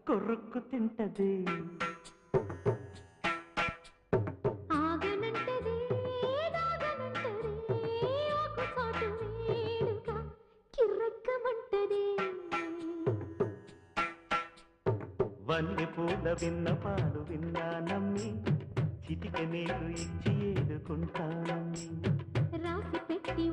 కొరుక్కు తింటది. వన్నె పూల విన్నపాలు విన్నానమ్మి, చిటిక నీరు ఇచ్చి ఏడుకుంటానమ్మి. రాసి పెట్టి